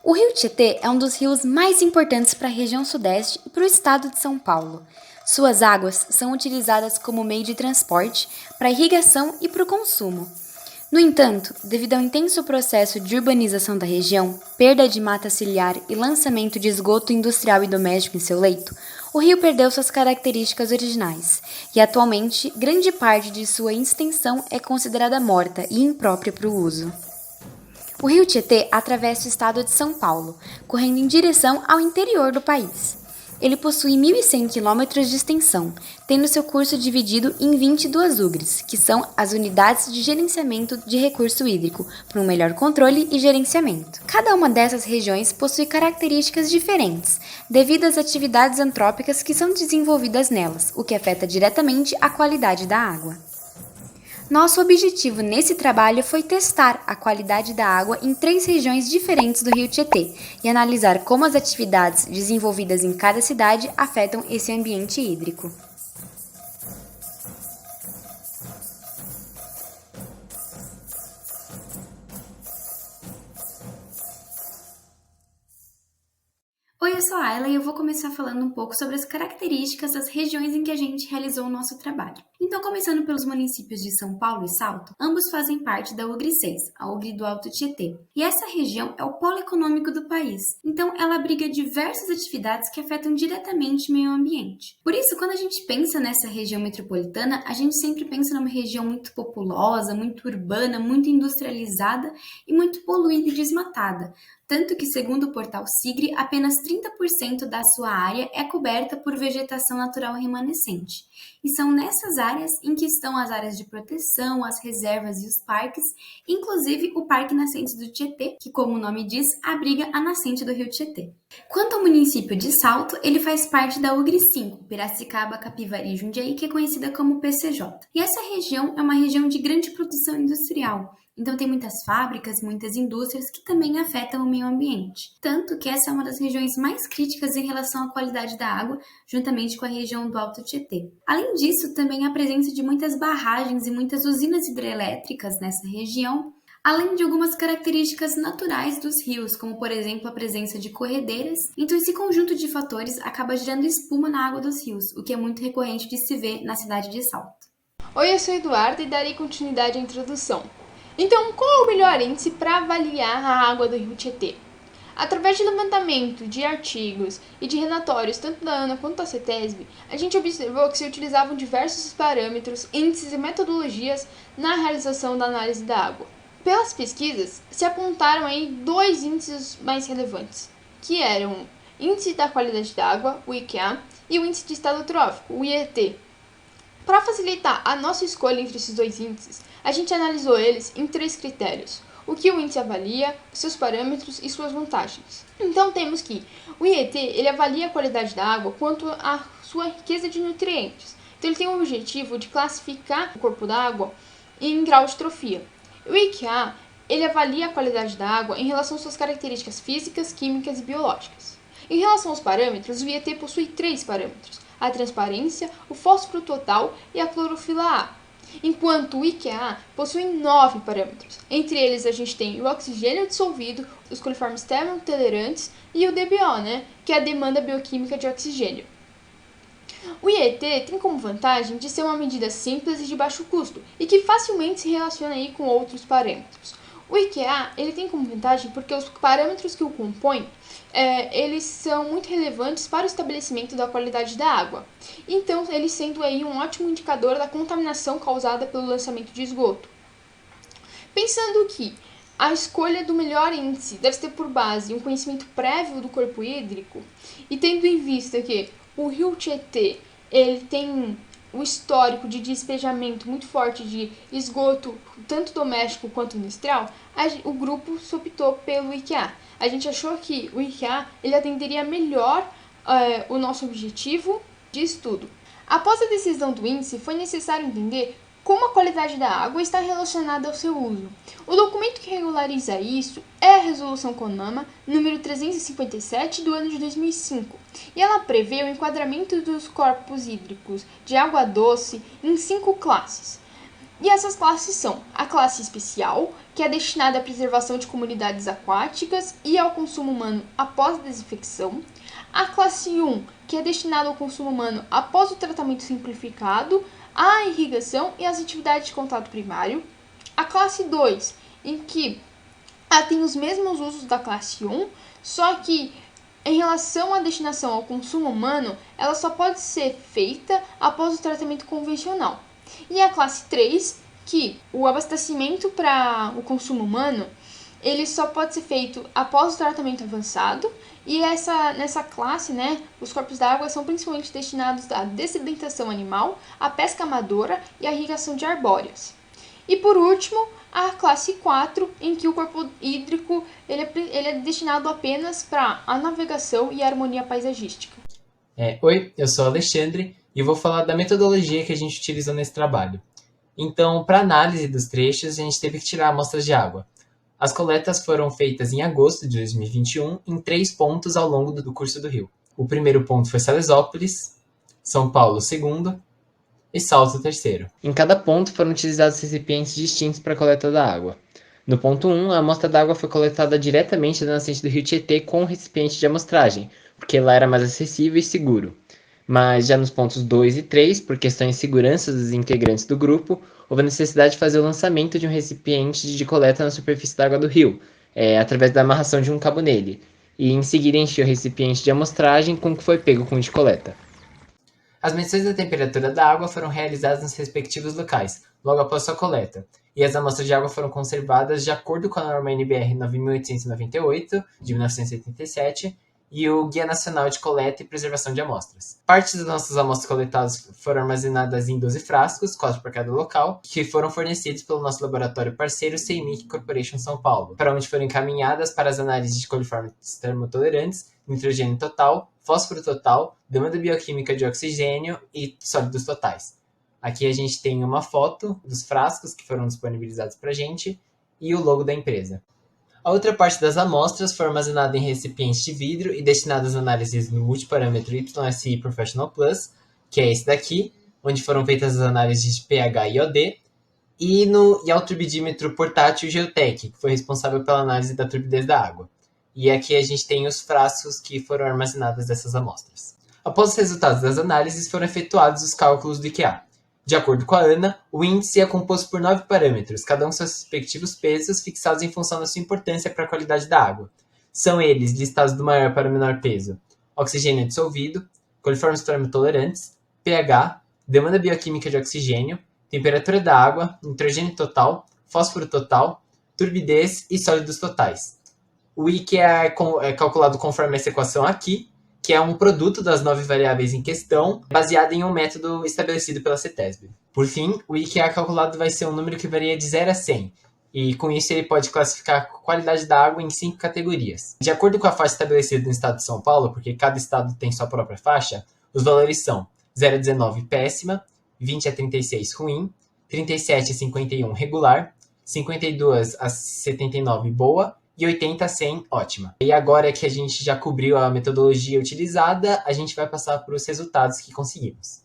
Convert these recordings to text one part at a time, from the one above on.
O rio Tietê é um dos rios mais importantes para a região sudeste e para o estado de São Paulo. Suas águas são utilizadas como meio de transporte, para irrigação e para o consumo. No entanto, devido ao intenso processo de urbanização da região, perda de mata ciliar e lançamento de esgoto industrial e doméstico em seu leito, o rio perdeu suas características originais e, atualmente, grande parte de sua extensão é considerada morta e imprópria para o uso. O rio Tietê atravessa o estado de São Paulo, correndo em direção ao interior do país. Ele possui 1.100 quilômetros de extensão, tendo seu curso dividido em 22 UGRs, que são as unidades de gerenciamento de recurso hídrico, para um melhor controle e gerenciamento. Cada uma dessas regiões possui características diferentes, devido às atividades antrópicas que são desenvolvidas nelas, o que afeta diretamente a qualidade da água. Nosso objetivo nesse trabalho foi testar a qualidade da água em 3 regiões diferentes do Rio Tietê e analisar como as atividades desenvolvidas em cada cidade afetam esse ambiente hídrico. Oi, eu sou a Ayla e eu vou começar falando um pouco sobre as características das regiões em que a gente realizou o nosso trabalho. Então, começando pelos municípios de São Paulo e Salto, ambos fazem parte da UGRI 6, a UGRI do Alto Tietê. E essa região é o polo econômico do país, então ela abriga diversas atividades que afetam diretamente o meio ambiente. Por isso, quando a gente pensa nessa região metropolitana, a gente sempre pensa numa região muito populosa, muito urbana, muito industrializada e muito poluída e desmatada. Tanto que, segundo o portal Sigri, apenas 30% da sua área é coberta por vegetação natural remanescente. E são nessas áreas em que estão as áreas de proteção, as reservas e os parques, inclusive o Parque Nascente do Tietê, que, como o nome diz, abriga a nascente do rio Tietê. Quanto ao município de Salto, ele faz parte da UGRI 5, Piracicaba, Capivari e Jundiaí, que é conhecida como PCJ. E essa região é uma região de grande produção industrial. Então tem muitas fábricas, muitas indústrias que também afetam o meio ambiente. Tanto que essa é uma das regiões mais críticas em relação à qualidade da água, juntamente com a região do Alto Tietê. Além disso, também a presença de muitas barragens e muitas usinas hidrelétricas nessa região, além de algumas características naturais dos rios, como por exemplo a presença de corredeiras. Então esse conjunto de fatores acaba gerando espuma na água dos rios, o que é muito recorrente de se ver na cidade de Salto. Oi, eu sou Eduardo e darei continuidade à introdução. Então, qual é o melhor índice para avaliar a água do rio Tietê? Através de levantamento de artigos e de relatórios tanto da ANA quanto da CETESB, a gente observou que se utilizavam diversos parâmetros, índices e metodologias na realização da análise da água. Pelas pesquisas, se apontaram aí 2 índices mais relevantes, que eram o Índice da Qualidade da Água, o IQA, e o Índice de Estado Trófico, o IET. Para facilitar a nossa escolha entre esses 2 índices, a gente analisou eles em 3 critérios: o que o índice avalia, seus parâmetros e suas vantagens. Então temos que o IET ele avalia a qualidade da água quanto à sua riqueza de nutrientes. Então ele tem o objetivo de classificar o corpo da água em grau de trofia. O IQA ele avalia a qualidade da água em relação às suas características físicas, químicas e biológicas. Em relação aos parâmetros, o IET possui 3 parâmetros: a transparência, o fósforo total e a clorofila A. Enquanto o IQA possui 9 parâmetros. Entre eles a gente tem o oxigênio dissolvido, os coliformes termotolerantes e o DBO, que é a demanda bioquímica de oxigênio. O IET tem como vantagem de ser uma medida simples e de baixo custo e que facilmente se relaciona aí com outros parâmetros. O IQA ele tem como vantagem porque os parâmetros que o compõem eles são muito relevantes para o estabelecimento da qualidade da água. Então, ele sendo aí um ótimo indicador da contaminação causada pelo lançamento de esgoto. Pensando que a escolha do melhor índice deve ter por base um conhecimento prévio do corpo hídrico e tendo em vista que o rio Tietê ele tem o histórico de despejamento muito forte de esgoto, tanto doméstico quanto industrial, o grupo se optou pelo IQA. A gente achou que o IQA ele atenderia melhor o nosso objetivo de estudo. Após a decisão do índice, foi necessário entender como a qualidade da água está relacionada ao seu uso. O documento que regulariza isso é a Resolução CONAMA número 357 do ano de 2005, e ela prevê o enquadramento dos corpos hídricos de água doce em 5 classes. E essas classes são a classe especial, que é destinada à preservação de comunidades aquáticas e ao consumo humano após a desinfecção. A classe 1, que é destinada ao consumo humano após o tratamento simplificado, à irrigação e às atividades de contato primário. A classe 2, em que ela tem os mesmos usos da classe 1, só que em relação à destinação ao consumo humano, ela só pode ser feita após o tratamento convencional. E a classe 3, que o abastecimento para o consumo humano, ele só pode ser feito após o tratamento avançado. E nessa classe, os corpos d'água são principalmente destinados à dessedentação animal, à pesca amadora e à irrigação de arbóreas. E por último, a classe 4, em que o corpo hídrico ele é destinado apenas para a navegação e a harmonia paisagística. Oi, eu sou o Alexandre e vou falar da metodologia que a gente utilizou nesse trabalho. Então, para análise dos trechos, a gente teve que tirar amostras de água. As coletas foram feitas em agosto de 2021 em 3 pontos ao longo do curso do rio. O primeiro ponto foi Salesópolis, São Paulo segundo e Salto terceiro. Em cada ponto foram utilizados recipientes distintos para a coleta da água. No ponto 1, a amostra d'água foi coletada diretamente da nascente do rio Tietê com o recipiente de amostragem, porque lá era mais acessível e seguro. Mas já nos pontos 2 e 3, por questões de segurança dos integrantes do grupo, houve a necessidade de fazer o lançamento de um recipiente de coleta na superfície da água do rio, através da amarração de um cabo nele, e em seguida encher o recipiente de amostragem com o que foi pego com o de coleta. As medições da temperatura da água foram realizadas nos respectivos locais, logo após sua coleta, e as amostras de água foram conservadas de acordo com a norma NBR 9898, de 1987, e o Guia Nacional de Coleta e Preservação de Amostras. Parte das nossas amostras coletadas foram armazenadas em 12 frascos, 4 para cada local, que foram fornecidos pelo nosso laboratório parceiro CEMIC Corporation São Paulo, para onde foram encaminhadas para as análises de coliformes termotolerantes, nitrogênio total, fósforo total, demanda bioquímica de oxigênio e sólidos totais. Aqui a gente tem uma foto dos frascos que foram disponibilizados para a gente e o logo da empresa. A outra parte das amostras foi armazenada em recipientes de vidro e destinada às análises no multiparâmetro YSI Professional Plus, que é esse daqui, onde foram feitas as análises de pH e OD, e ao turbidímetro portátil Geotech, que foi responsável pela análise da turbidez da água. E aqui a gente tem os frascos que foram armazenadas dessas amostras. Após os resultados das análises, foram efetuados os cálculos do IQA. De acordo com a ANA, o índice é composto por 9 parâmetros, cada um com seus respectivos pesos fixados em função da sua importância para a qualidade da água. São eles listados do maior para o menor peso: oxigênio dissolvido, coliformes termotolerantes, pH, demanda bioquímica de oxigênio, temperatura da água, nitrogênio total, fósforo total, turbidez e sólidos totais. O IQA é calculado conforme essa equação aqui, que é um produto das 9 variáveis em questão, baseado em um método estabelecido pela CETESB. Por fim, o IQA calculado vai ser um número que varia de 0 a 100, e com isso ele pode classificar a qualidade da água em 5 categorias. De acordo com a faixa estabelecida no estado de São Paulo, porque cada estado tem sua própria faixa, os valores são 0 a 19 péssima, 20 a 36 ruim, 37 a 51 regular, 52 a 79 boa, e 80 a 100, ótima. E agora que a gente já cobriu a metodologia utilizada, a gente vai passar para os resultados que conseguimos.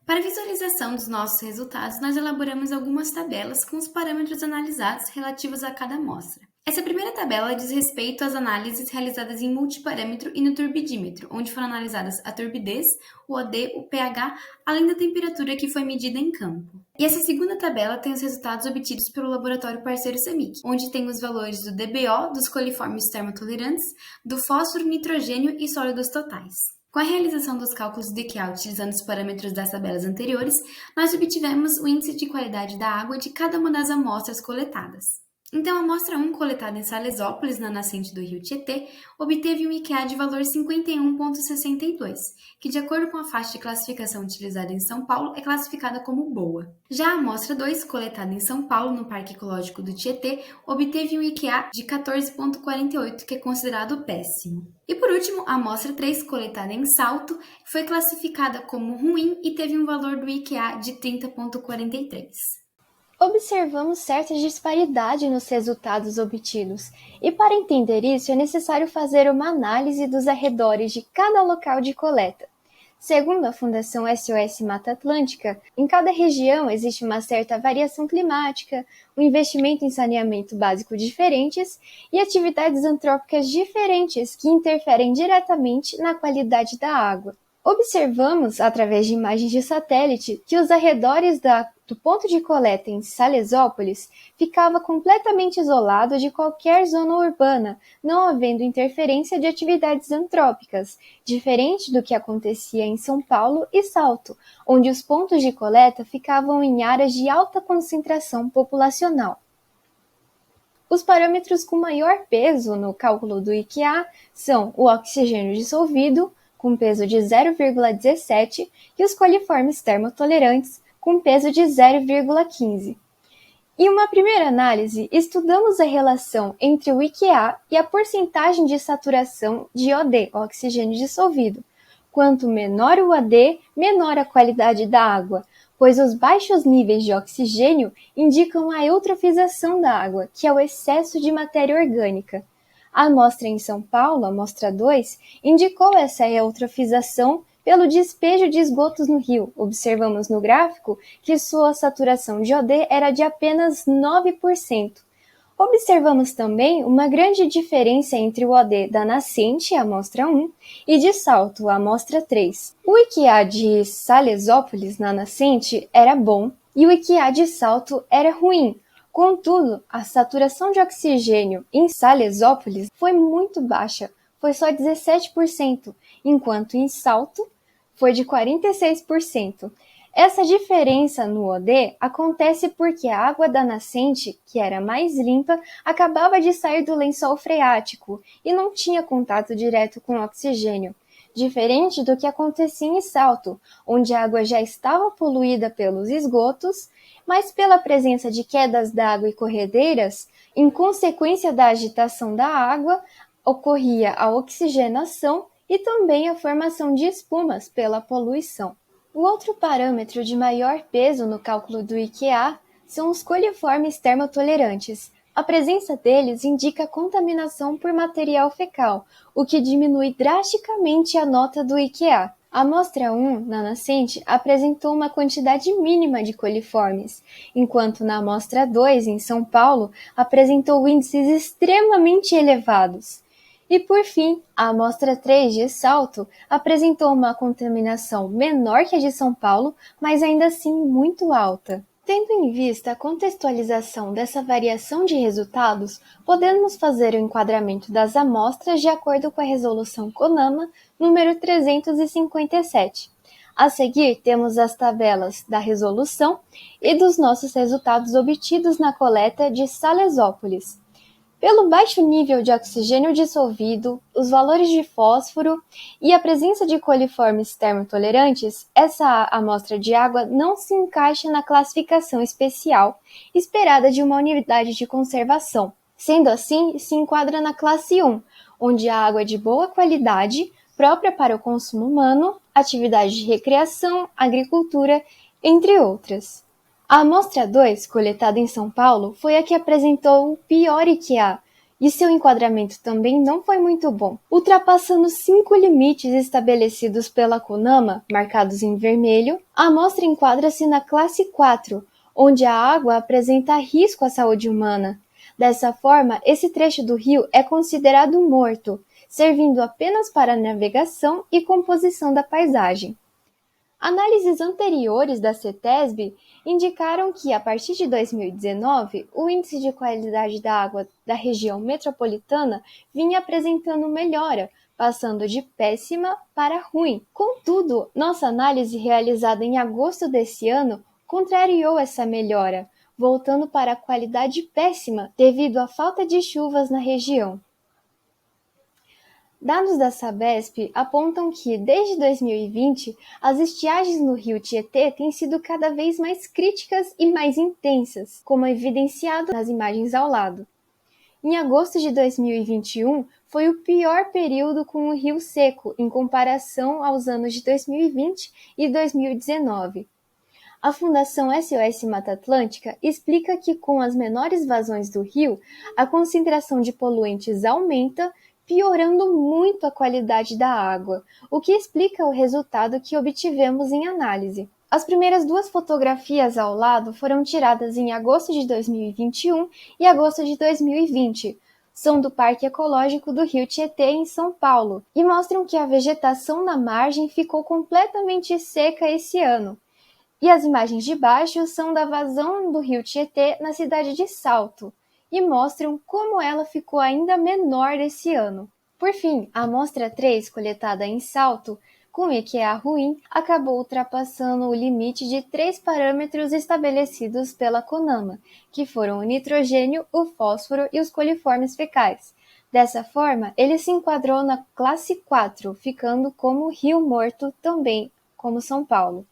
Para a visualização dos nossos resultados, nós elaboramos algumas tabelas com os parâmetros analisados relativos a cada amostra. Essa primeira tabela diz respeito às análises realizadas em multiparâmetro e no turbidímetro, onde foram analisadas a turbidez, o OD, o pH, além da temperatura que foi medida em campo. E essa segunda tabela tem os resultados obtidos pelo laboratório parceiro CEMIC, onde tem os valores do DBO, dos coliformes termotolerantes, do fósforo, nitrogênio e sólidos totais. Com a realização dos cálculos do IQA utilizando os parâmetros das tabelas anteriores, nós obtivemos o índice de qualidade da água de cada uma das amostras coletadas. Então, a amostra 1, coletada em Salesópolis, na nascente do rio Tietê, obteve um IQA de valor 51,62, que, de acordo com a faixa de classificação utilizada em São Paulo, é classificada como boa. Já a amostra 2, coletada em São Paulo, no Parque Ecológico do Tietê, obteve um IQA de 14,48, que é considerado péssimo. E, por último, a amostra 3, coletada em Salto, foi classificada como ruim e teve um valor do IQA de 30,43. Observamos certa disparidade nos resultados obtidos, e para entender isso é necessário fazer uma análise dos arredores de cada local de coleta. Segundo a Fundação SOS Mata Atlântica, em cada região existe uma certa variação climática, um investimento em saneamento básico diferentes e atividades antrópicas diferentes que interferem diretamente na qualidade da água. Observamos, através de imagens de satélite, que os arredores do ponto de coleta em Salesópolis ficava completamente isolado de qualquer zona urbana, não havendo interferência de atividades antrópicas, diferente do que acontecia em São Paulo e Salto, onde os pontos de coleta ficavam em áreas de alta concentração populacional. Os parâmetros com maior peso no cálculo do IQA são o oxigênio dissolvido, com peso de 0,17, e os coliformes termotolerantes, com peso de 0,15. Em uma primeira análise, estudamos a relação entre o IQA e a porcentagem de saturação de OD, oxigênio dissolvido. Quanto menor o OD, menor a qualidade da água, pois os baixos níveis de oxigênio indicam a eutrofização da água, que é o excesso de matéria orgânica. A amostra em São Paulo, a amostra 2, indicou essa eutrofização pelo despejo de esgotos no rio. Observamos no gráfico que sua saturação de OD era de apenas 9%. Observamos também uma grande diferença entre o OD da nascente, a amostra 1, e de Salto, a amostra 3. O IQA de Salesópolis na nascente era bom e o IQA de Salto era ruim. Contudo, a saturação de oxigênio em Salesópolis foi muito baixa, foi só 17%, enquanto em Salto foi de 46%. Essa diferença no OD acontece porque a água da nascente, que era mais limpa, acabava de sair do lençol freático e não tinha contato direto com o oxigênio, diferente do que acontecia em Salto, onde a água já estava poluída pelos esgotos, mas pela presença de quedas d'água e corredeiras, em consequência da agitação da água, ocorria a oxigenação e também a formação de espumas pela poluição. O outro parâmetro de maior peso no cálculo do IQA são os coliformes termotolerantes. A presença deles indica contaminação por material fecal, o que diminui drasticamente a nota do IQA. A amostra 1, na nascente, apresentou uma quantidade mínima de coliformes, enquanto na amostra 2, em São Paulo, apresentou índices extremamente elevados. E, por fim, a amostra 3 de Salto apresentou uma contaminação menor que a de São Paulo, mas ainda assim muito alta. Tendo em vista a contextualização dessa variação de resultados, podemos fazer o enquadramento das amostras de acordo com a resolução CONAMA número 357. A seguir, temos as tabelas da resolução e dos nossos resultados obtidos na coleta de Salesópolis. Pelo baixo nível de oxigênio dissolvido, os valores de fósforo e a presença de coliformes termotolerantes, essa amostra de água não se encaixa na classificação especial esperada de uma unidade de conservação. Sendo assim, se enquadra na classe 1, onde a água é de boa qualidade, própria para o consumo humano, atividade de recreação, agricultura, entre outras. A amostra 2, coletada em São Paulo, foi a que apresentou o pior IQA, e seu enquadramento também não foi muito bom, ultrapassando 5 limites estabelecidos pela CONAMA, marcados em vermelho. A amostra enquadra-se na classe 4, onde a água apresenta risco à saúde humana. Dessa forma, esse trecho do rio é considerado morto, servindo apenas para navegação e composição da paisagem. Análises anteriores da CETESB indicaram que, a partir de 2019, o índice de qualidade da água da região metropolitana vinha apresentando melhora, passando de péssima para ruim. Contudo, nossa análise realizada em agosto desse ano contrariou essa melhora, voltando para a qualidade péssima devido à falta de chuvas na região. Dados da Sabesp apontam que, desde 2020, as estiagens no rio Tietê têm sido cada vez mais críticas e mais intensas, como evidenciado nas imagens ao lado. Em agosto de 2021, foi o pior período com o rio seco em comparação aos anos de 2020 e 2019. A Fundação SOS Mata Atlântica explica que, com as menores vazões do rio, a concentração de poluentes aumenta, piorando muito a qualidade da água, o que explica o resultado que obtivemos em análise. As primeiras 2 fotografias ao lado foram tiradas em agosto de 2021 e agosto de 2020. São do Parque Ecológico do Rio Tietê, em São Paulo, e mostram que a vegetação na margem ficou completamente seca esse ano. E as imagens de baixo são da vazão do Rio Tietê na cidade de Salto, e mostram como ela ficou ainda menor esse ano. Por fim, a amostra 3, coletada em Salto, com EQA ruim, acabou ultrapassando o limite de 3 parâmetros estabelecidos pela CONAMA, que foram o nitrogênio, o fósforo e os coliformes fecais. Dessa forma, ele se enquadrou na classe 4, ficando como rio morto também, como São Paulo.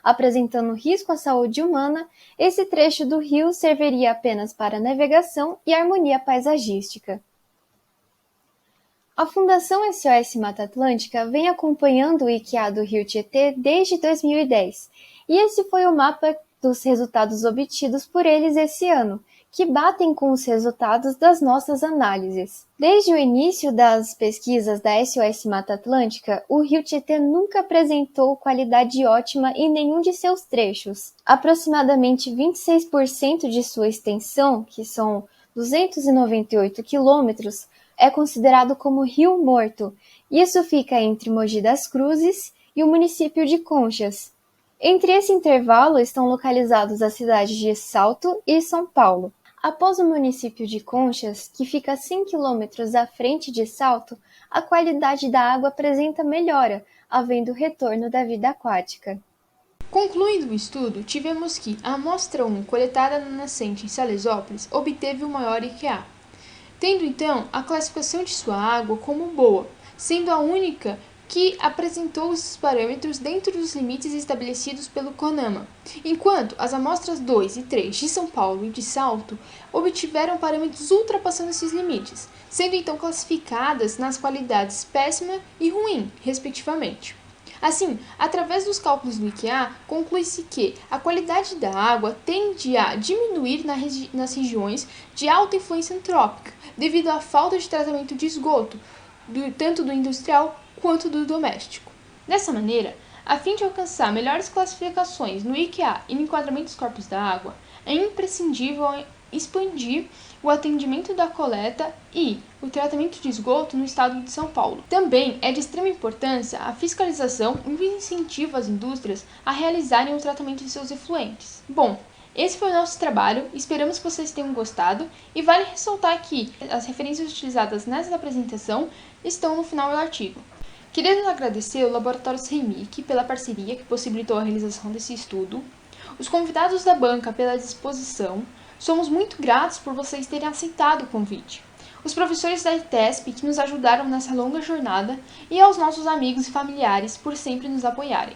Apresentando risco à saúde humana, esse trecho do rio serviria apenas para navegação e harmonia paisagística. A Fundação SOS Mata Atlântica vem acompanhando o IQA do Rio Tietê desde 2010, e esse foi o mapa dos resultados obtidos por eles esse ano, que batem com os resultados das nossas análises. Desde o início das pesquisas da SOS Mata Atlântica, o Rio Tietê nunca apresentou qualidade ótima em nenhum de seus trechos. Aproximadamente 26% de sua extensão, que são 298 quilômetros, é considerado como rio morto. Isso fica entre Mogi das Cruzes e o município de Conchas. Entre esse intervalo estão localizados as cidades de Salto e São Paulo. Após o município de Conchas, que fica a 100 quilômetros à frente de Salto, a qualidade da água apresenta melhora, havendo retorno da vida aquática. Concluindo o estudo, tivemos que a amostra 1, coletada na nascente em Salesópolis, obteve o maior IQA, tendo então a classificação de sua água como boa, sendo a única que apresentou os parâmetros dentro dos limites estabelecidos pelo CONAMA, enquanto as amostras 2 e 3 de São Paulo e de Salto obtiveram parâmetros ultrapassando esses limites, sendo então classificadas nas qualidades péssima e ruim, respectivamente. Assim, através dos cálculos do IQA, conclui-se que a qualidade da água tende a diminuir nas regiões de alta influência antrópica, devido à falta de tratamento de esgoto, tanto do industrial quanto do doméstico. Dessa maneira, a fim de alcançar melhores classificações no IQA e no enquadramento dos corpos da água, é imprescindível expandir o atendimento da coleta e o tratamento de esgoto no estado de São Paulo. Também é de extrema importância a fiscalização e o incentivo às indústrias a realizarem o tratamento de seus efluentes. Bom, esse foi o nosso trabalho, esperamos que vocês tenham gostado e vale ressaltar que as referências utilizadas nessa apresentação estão no final do artigo. Queremos agradecer ao Laboratório CEMIC pela parceria que possibilitou a realização desse estudo, os convidados da banca pela disposição, somos muito gratos por vocês terem aceitado o convite, os professores da ITESP que nos ajudaram nessa longa jornada e aos nossos amigos e familiares por sempre nos apoiarem.